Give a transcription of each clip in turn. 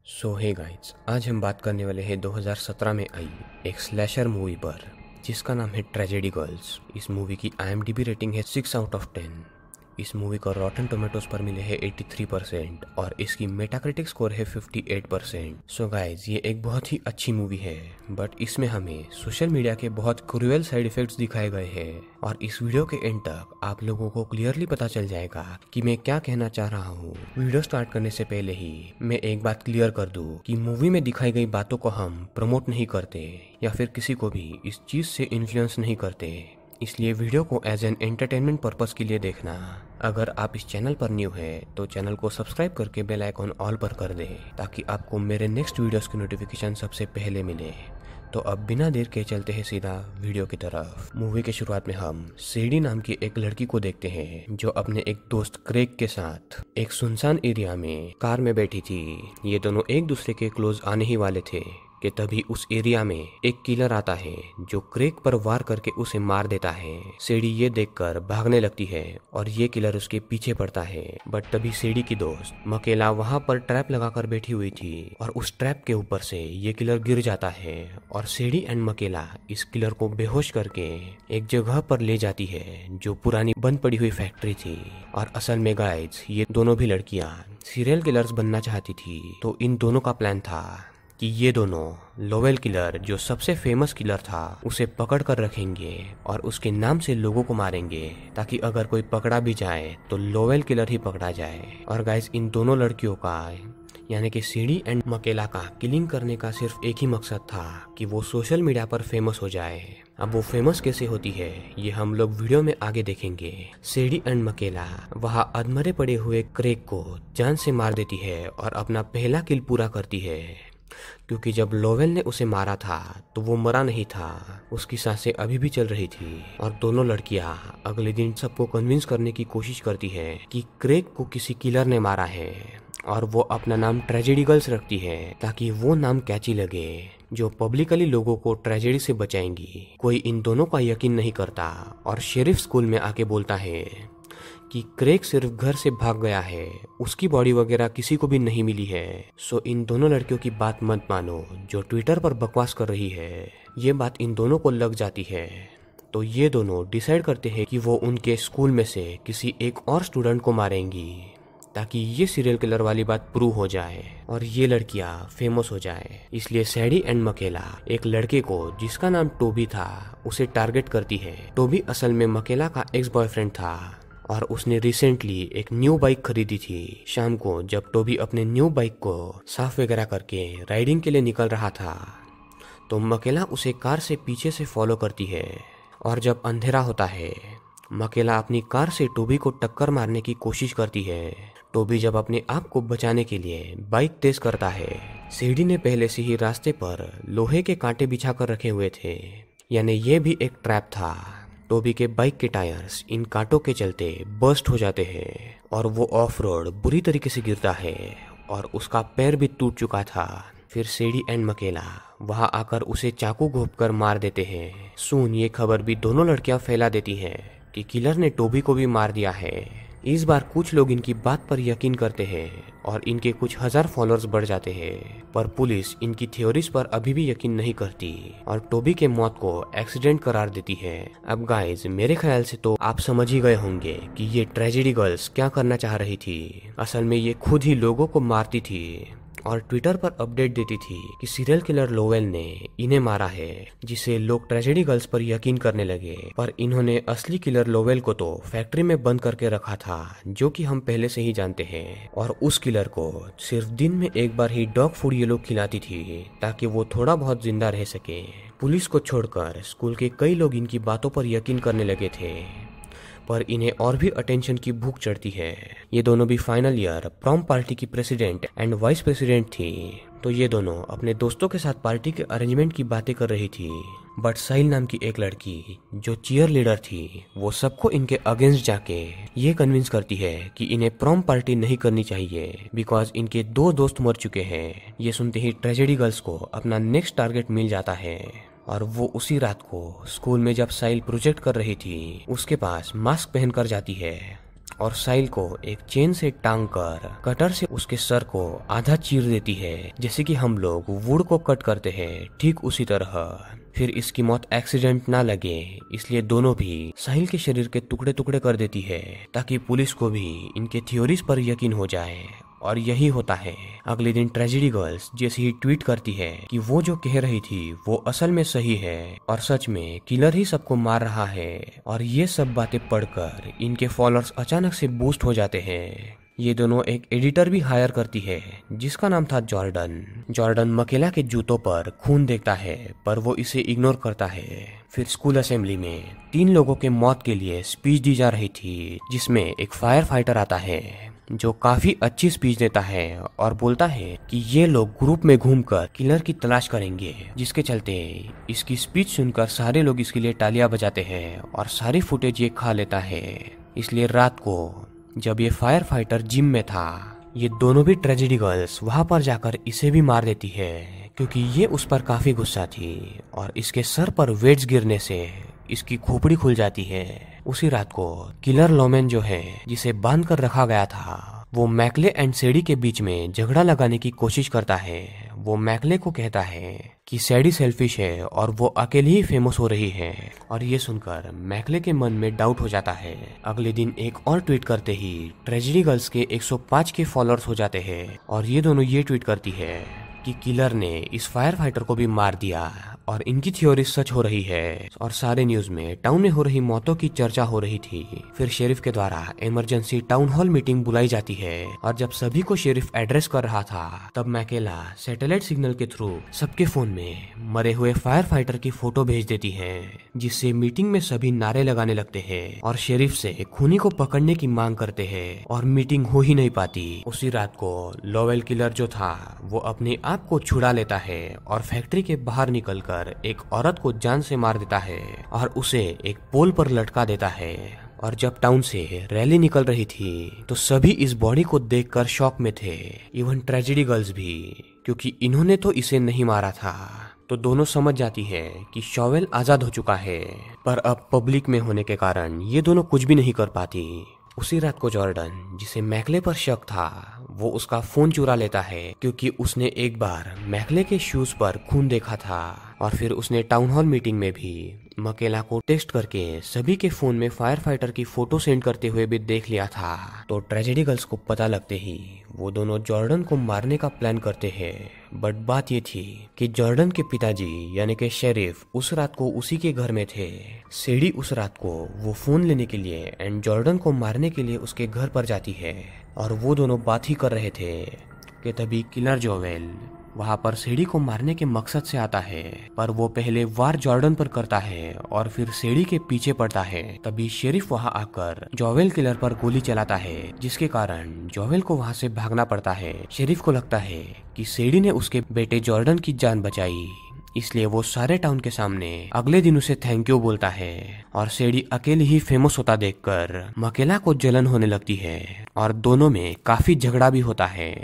सो hey guys, आज हम बात करने वाले हैं 2017 में आई एक स्लैशर मूवी पर जिसका नाम है ट्रेजेडी गर्ल्स। इस मूवी की IMDb रेटिंग है 6/10। इस मूवी को रॉटन टोमेटोज पर मिले हैं 83% और इसकी मेटाक्रिटिक स्कोर है 58%। सो गाइस, ये एक बहुत ही अच्छी मूवी है, बट इसमें हमें सोशल मीडिया के बहुत क्रूएल साइड इफेक्ट्स दिखाए गए हैं और इस वीडियो के एंड तक आप लोगों को क्लियरली पता चल जाएगा कि मैं क्या कहना चाह रहा हूँ। वीडियो स्टार्ट करने से पहले ही मैं एक बात क्लियर कर दूं कि मूवी में दिखाई गई बातों को हम प्रमोट नहीं करते या फिर किसी को भी इस चीज से इन्फ्लुएंस नहीं करते, इसलिए वीडियो को एज एन एंटरटेनमेंट पर्पस के लिए देखना। अगर आप इस चैनल पर न्यू है तो चैनल को सब्सक्राइब करके बेल आइकॉन ऑल पर कर दें ताकि आपको मेरे नेक्स्ट वीडियोस की नोटिफिकेशन सबसे पहले मिले। तो अब बिना देर के चलते हैं सीधा वीडियो की तरफ। मूवी के शुरुआत में हम सीडी नाम की एक लड़की को देखते हैं जो अपने एक दोस्त क्रेग के साथ एक सुनसान एरिया में कार में बैठी थी। ये दोनों एक दूसरे के क्लोज आने ही वाले थे कि तभी उस एरिया में एक किलर आता है जो क्रेग पर वार करके उसे मार देता है। सेडी ये देखकर भागने लगती है और ये किलर उसके पीछे पड़ता है, बट तभी सेडी की दोस्त मकेला वहां पर ट्रैप लगाकर बैठी हुई थी और उस ट्रैप के ऊपर से ये किलर गिर जाता है और सेडी एंड मकेला इस किलर को बेहोश करके एक जगह पर ले जाती है जो पुरानी बंद पड़ी हुई फैक्ट्री थी। और असल में गाइस, ये दोनों भी लड़कियां सीरियल किलर्स बनना चाहती थी, तो इन दोनों का प्लान था कि ये दोनों लोवेल किलर, जो सबसे फेमस किलर था, उसे पकड़ कर रखेंगे और उसके नाम से लोगों को मारेंगे ताकि अगर कोई पकड़ा भी जाए तो लोवेल किलर ही पकड़ा जाए। और गाइस, इन दोनों लड़कियों का यानी कि सीडी एंड मकेला का किलिंग करने का सिर्फ एक ही मकसद था कि वो सोशल मीडिया पर फेमस हो जाए। अब वो फेमस कैसे होती है ये हम लोग वीडियो में आगे देखेंगे। सीडी एंड मकेला वहाँ अधमरे पड़े हुए क्रेग को जान से मार देती है और अपना पहला किल पूरा करती है, क्योंकि जब लोवेल ने उसे मारा था तो वो मरा नहीं था, उसकी सांसें अभी भी चल रही थी। और दोनों लड़कियां अगले दिन सबको कन्विंस करने की कोशिश करती है कि क्रेग को किसी किलर ने मारा है और वो अपना नाम ट्रेजेडी गर्ल्स रखती है ताकि वो नाम कैची लगे जो पब्लिकली लोगों को ट्रेजेडी से बचाएंगी। कोई इन दोनों का यकीन नहीं करता और शेरिफ स्कूल में आके बोलता है कि क्रेग सिर्फ घर से भाग गया है, उसकी बॉडी वगैरह किसी को भी नहीं मिली है। सो इन दोनों लड़कियों की बात मत मानो जो ट्विटर पर बकवास कर रही है। ये बात इन दोनों को लग जाती है, तो ये दोनों डिसाइड करते हैं कि वो उनके स्कूल में से किसी एक और स्टूडेंट को मारेंगी ताकि ये सीरियल किलर वाली बात प्रूव हो जाए और ये लड़कियां फेमस हो जाए। इसलिए सैडी एंड मकेला एक लड़के को जिसका नाम टोबी था उसे टारगेट करती है। टोबी असल में मकेला का एक्स बॉयफ्रेंड था और उसने रिसेंटली एक न्यू बाइक खरीदी थी। शाम को जब टोबी अपने न्यू बाइक को साफ वगैरह करके राइडिंग के लिए निकल रहा था तो मकेला उसे कार से पीछे से फॉलो करती है और जब अंधेरा होता है मकेला अपनी कार से टोबी को टक्कर मारने की कोशिश करती है। टोबी जब अपने आप को बचाने के लिए बाइक तेज करता है, सीडी ने पहले से ही रास्ते पर लोहे के कांटे बिछा कर रखे हुए थे, यानी ये भी एक ट्रैप था। टोबी के बाइक के टायर्स इन कांटों के चलते बर्स्ट हो जाते हैं और वो ऑफ रोड बुरी तरीके से गिरता है और उसका पैर भी टूट चुका था। फिर सेडी एंड मकेला वहां आकर उसे चाकू घोंपकर मार देते हैं। सून ये खबर भी दोनों लड़कियां फैला देती हैं कि किलर ने टोबी को भी मार दिया है। इस बार कुछ लोग इनकी बात पर यकीन करते हैं और इनके कुछ हजार फॉलोअर्स बढ़ जाते हैं, पर पुलिस इनकी थ्योरीज पर अभी भी यकीन नहीं करती और टोबी के मौत को एक्सीडेंट करार देती है। अब गाइस, मेरे ख्याल से तो आप समझ ही गए होंगे कि ये ट्रेजेडी गर्ल्स क्या करना चाह रही थी। असल में ये खुद ही लोगों को मारती थी और ट्विटर पर अपडेट देती थी कि सीरियल किलर लोवेल ने इन्हें मारा है, जिसे लोग ट्रेजेडी गर्ल्स पर यकीन करने लगे। पर इन्होंने असली किलर लोवेल को तो फैक्ट्री में बंद करके रखा था, जो कि हम पहले से ही जानते हैं, और उस किलर को सिर्फ दिन में एक बार ही डॉग फूड ये लोग खिलाती थी ताकि वो थोड़ा बहुत जिंदा रह सके। पुलिस को छोड़कर स्कूल के कई लोग इनकी बातों पर यकीन करने लगे थे, पर इन्हें और भी अटेंशन की भूख चढ़ती है। ये दोनों भी फाइनल ईयर प्रॉम पार्टी की प्रेसिडेंट एंड वाइस प्रेसिडेंट थी, तो ये दोनों अपने दोस्तों के साथ पार्टी के अरेंजमेंट की बातें कर रही थी। बट साहिल नाम की एक लड़की जो चीयर लीडर थी, वो सबको इनके अगेंस्ट जाके ये कन्विंस करती है कि इन्हें प्रॉम पार्टी नहीं करनी चाहिए बिकॉज इनके 2 दोस्त मर चुके हैं। ये सुनते ही ट्रेजेडी गर्ल्स को अपना नेक्स्ट टारगेट मिल जाता है और वो उसी रात को स्कूल में जब साहिल प्रोजेक्ट कर रही थी उसके पास मास्क पहनकर जाती है और साहिल को एक चेन से टांग कर कटर से उसके सर को आधा चीर देती है, जैसे कि हम लोग वुड को कट करते हैं ठीक उसी तरह। फिर इसकी मौत एक्सीडेंट ना लगे इसलिए दोनों भी साहिल के शरीर के टुकड़े टुकड़े कर देती है, ताकि पुलिस को भी इनके थ्योरीज पर यकीन हो जाए। और यही होता है। अगले दिन ट्रेजेडी गर्ल्स जैसे ही ट्वीट करती है कि वो जो कह रही थी वो असल में सही है और सच में किलर ही सबको मार रहा है। और ये सब बातें पढ़कर इनके फॉलोअर्स अचानक से बूस्ट हो जाते हैं। ये दोनों एक एडिटर भी हायर करती है जिसका नाम था जॉर्डन। जॉर्डन मकेला के जूतों पर खून देखता है पर वो इसे इग्नोर करता है। फिर स्कूल असेंबली में 3 लोगों के मौत के लिए स्पीच दी जा रही थी, जिसमें एक फायर फाइटर आता है जो काफी अच्छी स्पीच देता है और बोलता है कि ये लोग ग्रुप में घूमकर किलर की तलाश करेंगे, जिसके चलते इसकी स्पीच सुनकर सारे लोग इसके लिए तालियां बजाते हैं और सारी फुटेज ये खा लेता है। इसलिए रात को जब ये फायर फाइटर जिम में था, ये दोनों भी ट्रेजेडी गर्ल्स वहां पर जाकर इसे भी मार देती है, क्योंकि ये उस पर काफी गुस्सा थी और इसके सर पर वेट्स गिरने से इसकी खोपड़ी खुल जाती है। उसी रात को किलर लोमेन जो है जिसे बांध कर रखा गया था, वो मैकले एंड सेडी के बीच में झगड़ा लगाने की कोशिश करता है। वो मैकले को कहता है कि सैडी सेल्फिश है और वो अकेले ही फेमस हो रही है, और ये सुनकर मैकले के मन में डाउट हो जाता है। अगले दिन एक और ट्वीट करते ही ट्रेजेडी गर्ल्स के 105 के फॉलोअर्स हो जाते हैं और ये दोनों ये ट्वीट करती है कि किलर ने इस फायर फाइटर को भी मार दिया और इनकी थ्योरी सच हो रही है। और सारे न्यूज में टाउन में हो रही मौतों की चर्चा हो रही थी। फिर शेरिफ के द्वारा इमरजेंसी टाउन हॉल मीटिंग बुलाई जाती है और जब सभी को शेरिफ एड्रेस कर रहा था, तब मैकेला सैटेलाइट सिग्नल के थ्रू सबके फोन में मरे हुए फायर फाइटर की फोटो भेज देती है, जिससे मीटिंग में सभी नारे लगाने लगते हैं और शेरिफ से खूनी को पकड़ने की मांग करते हैं और मीटिंग हो ही नहीं पाती। उसी रात को लोवेल किलर जो था वो अपने आप को छुड़ा लेता है और फैक्ट्री के बाहर निकलकर एक औरत को जान से मार देता है और उसे एक पोल पर लटका देता है। और जब टाउन से रैली निकल रही थी तो सभी इस बॉडी को देखकर शॉक में थे, इवन ट्रेजेडी गर्ल्स भी, क्योंकि इन्होंने तो इसे नहीं मारा था। तो दोनों समझ जाती है कि शॉवेल आजाद हो चुका है, पर अब पब्लिक में होने के कारण ये दोनों कुछ भी नहीं कर पाती। उसी रात को जॉर्डन, जिसे मैकले पर शक था, वो उसका फोन चुरा लेता है, क्योंकि उसने एक बार मैकले के शूज पर खून देखा था। और फिर उसने टाउन हॉल मीटिंग में भी मकेला को टेस्ट करके सभी के फोन में फायर फाइटर की फोटो सेंड करते हुए भी देख लिया था। तो ट्रेजेडी गर्ल्स को पता लगते ही वो दोनों जॉर्डन को मारने का प्लान करते हैं। बट बात ये थी कि जॉर्डन के पिताजी यानी कि शेरिफ उस रात को उसी के घर में थे। सेडी उस रात को वो फोन लेने के लिए एंड जॉर्डन को मारने के लिए उसके घर पर जाती है और वो दोनों बात ही कर रहे थे कि तभी किलर जोवेल वहां पर सेडी को मारने के मकसद से आता है, पर वो पहले वार जॉर्डन पर करता है और फिर सेडी के पीछे पड़ता है। तभी शेरिफ वहां आकर जोवेल किलर पर गोली चलाता है, जिसके कारण जोवेल को वहां से भागना पड़ता है। शेरिफ को लगता है कि सेडी ने उसके बेटे जॉर्डन की जान बचाई, इसलिए वो सारे टाउन के सामने अगले दिन उसे थैंक यू बोलता है। और सेडी अकेले ही फेमस होता देखकर मकेला को जलन होने लगती है और दोनों में काफी झगड़ा भी होता है।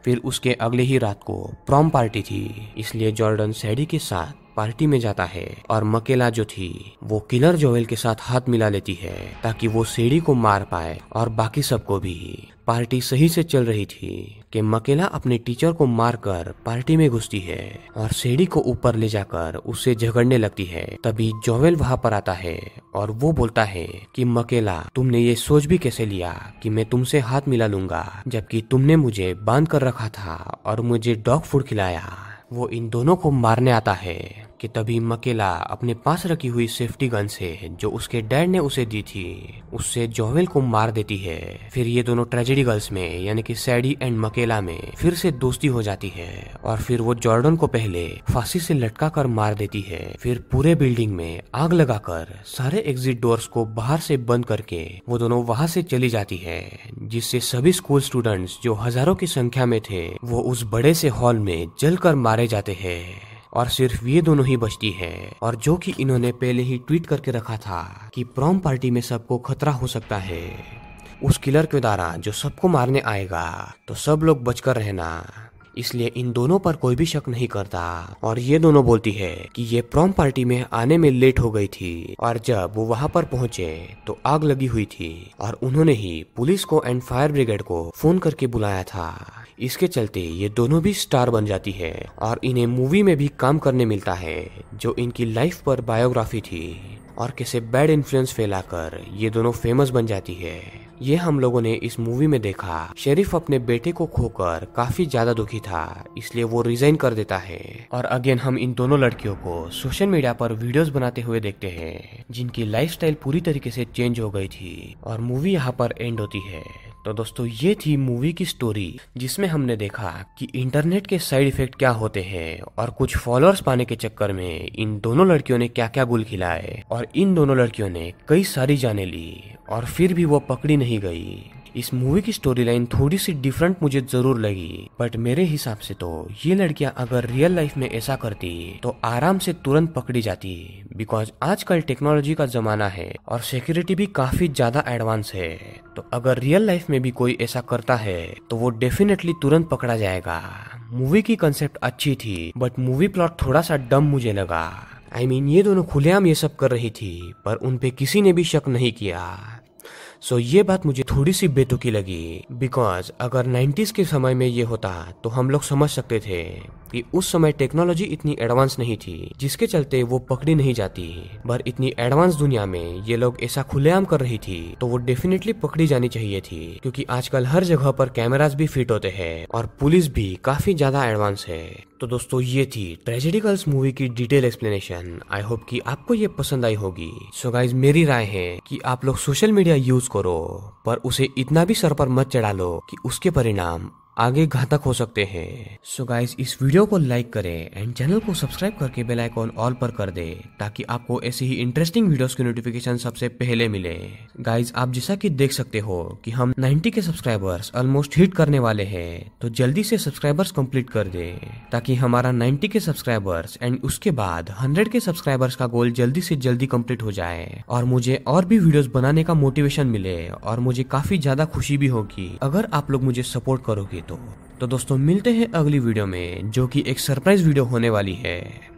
फिर उसके अगले ही रात को प्रॉम पार्टी थी, इसलिए जॉर्डन सेडी के साथ पार्टी में जाता है और मकेला जो थी वो किलर जोवेल के साथ हाथ मिला लेती है ताकि वो सेडी को मार पाए और बाकी सबको भी। पार्टी सही से चल रही थी कि मकेला अपने टीचर को मारकर पार्टी में घुसती है और सेडी को ऊपर ले जाकर उससे झगड़ने लगती है। तभी जोवेल वहां पर आता है और वो बोलता है कि मकेला, तुमने ये सोच भी कैसे लिया कि मैं तुमसे हाथ मिला लूंगा, जबकि तुमने मुझे बांध कर रखा था और मुझे डॉग फूड खिलाया। वो इन दोनों को मारने आता है कि तभी मकेला अपने पास रखी हुई सेफ्टी गन से, जो उसके डैड ने उसे दी थी, उससे जोवेल को मार देती है। फिर ये दोनों ट्रेजेडी गर्ल्स में यानी कि सैडी एंड मकेला में फिर से दोस्ती हो जाती है और फिर वो जॉर्डन को पहले फांसी से लटका कर मार देती है। फिर पूरे बिल्डिंग में आग लगाकर सारे एग्जिट डोर्स को बाहर से बंद करके वो दोनों वहां से चली जाती है, जिससे सभी स्कूल स्टूडेंट्स जो हजारों की संख्या में थे वो उस बड़े से हॉल में जलकर मारे जाते हैं। और सिर्फ ये दोनों ही बचती है, और जो कि इन्होंने पहले ही ट्वीट करके रखा था कि प्रॉम पार्टी में सबको खतरा हो सकता है। उस किलर के द्वारा जो सबको मारने आएगा तो सब लोग बचकर रहना। इसलिए इन दोनों पर कोई भी शक नहीं करता और ये दोनों बोलती है कि ये प्रॉम पार्टी में आने में लेट हो गई थी और जब वो वहाँ पर पहुंचे तो आग लगी हुई थी और उन्होंने ही पुलिस को एंड फायर ब्रिगेड को फोन करके बुलाया था। इसके चलते ये दोनों भी स्टार बन जाती है और इन्हें मूवी में भी काम करने मिलता है जो इनकी लाइफ पर बायोग्राफी थी और कैसे बैड इन्फ्लुएंस फैलाकर ये दोनों फेमस बन जाती है। ये हम लोगों ने इस मूवी में देखा। शेरिफ अपने बेटे को खोकर काफी ज्यादा दुखी था, इसलिए वो रिजाइन कर देता है। और अगेन हम इन दोनों लड़कियों को सोशल मीडिया पर वीडियोस बनाते हुए देखते हैं जिनकी लाइफस्टाइल पूरी तरीके से चेंज हो गई थी और मूवी यहाँ पर एंड होती है। तो दोस्तों ये थी मूवी की स्टोरी जिसमें हमने देखा कि इंटरनेट के साइड इफेक्ट क्या होते हैं और कुछ फॉलोअर्स पाने के चक्कर में इन दोनों लड़कियों ने क्या क्या गुल खिलाए और इन दोनों लड़कियों ने कई सारी जानें ली और फिर भी वो पकड़ी नहीं गई। इस मूवी की स्टोरी लाइन थोड़ी सी डिफरेंट मुझे जरूर लगी, बट मेरे हिसाब से तो ये लड़कियां अगर रियल लाइफ में ऐसा करती तो आराम से तुरंत पकड़ी जाती, बिकॉज आजकल टेक्नोलॉजी का जमाना है और सिक्योरिटी भी काफी ज्यादा एडवांस है। तो अगर रियल लाइफ में भी कोई ऐसा करता है तो वो डेफिनेटली तुरंत पकड़ा जाएगा। मूवी की कंसेप्ट अच्छी थी बट मूवी प्लॉट थोड़ा सा डम मुझे लगा। I mean, ये दोनों खुलेआम ये सब कर रही थी पर उनपे किसी ने भी शक नहीं किया। सो ये बात मुझे थोड़ी सी बेतुकी लगी, बिकॉज अगर 90s के समय में ये होता तो हम लोग समझ सकते थे कि उस समय टेक्नोलॉजी इतनी एडवांस नहीं थी जिसके चलते वो पकड़ी नहीं जाती। पर इतनी एडवांस दुनिया में ये लोग ऐसा खुलेआम कर रही थी तो वो डेफिनेटली पकड़ी जानी चाहिए थी, क्योंकि आजकल हर जगह पर कैमरास भी फिट होते हैं और पुलिस भी काफी ज्यादा एडवांस है। तो दोस्तों ये थी ट्रेजेडी गर्ल्स मूवी की डिटेल एक्सप्लेनेशन। आई होप कि आपको ये पसंद आई होगी। सो गाइज मेरी राय है कि आप लोग सोशल मीडिया यूज करो पर उसे इतना भी सर पर मत चढ़ा लो कि उसके परिणाम आगे घातक हो सकते हैं। सो गाइज इस वीडियो को लाइक करें एंड चैनल को सब्सक्राइब करके बेल आइकॉन ऑल पर कर दे ताकि आपको ऐसी ही इंटरेस्टिंग वीडियोस की नोटिफिकेशन सबसे पहले मिले। गाइज आप जैसा कि देख सकते हो कि हम 90 के सब्सक्राइबर्स ऑलमोस्ट हिट करने वाले हैं, तो जल्दी से सब्सक्राइबर्स कंप्लीट कर दे ताकि हमारा 90 के सब्सक्राइबर्स एंड उसके बाद 100 के सब्सक्राइबर्स का गोल जल्दी से जल्दी कंप्लीट हो जाए और मुझे और भी वीडियोस बनाने का मोटिवेशन मिले और मुझे काफी ज्यादा खुशी भी होगी अगर आप लोग मुझे सपोर्ट करोगे। तो दोस्तों मिलते हैं अगली वीडियो में जो कि एक सरप्राइज वीडियो होने वाली है।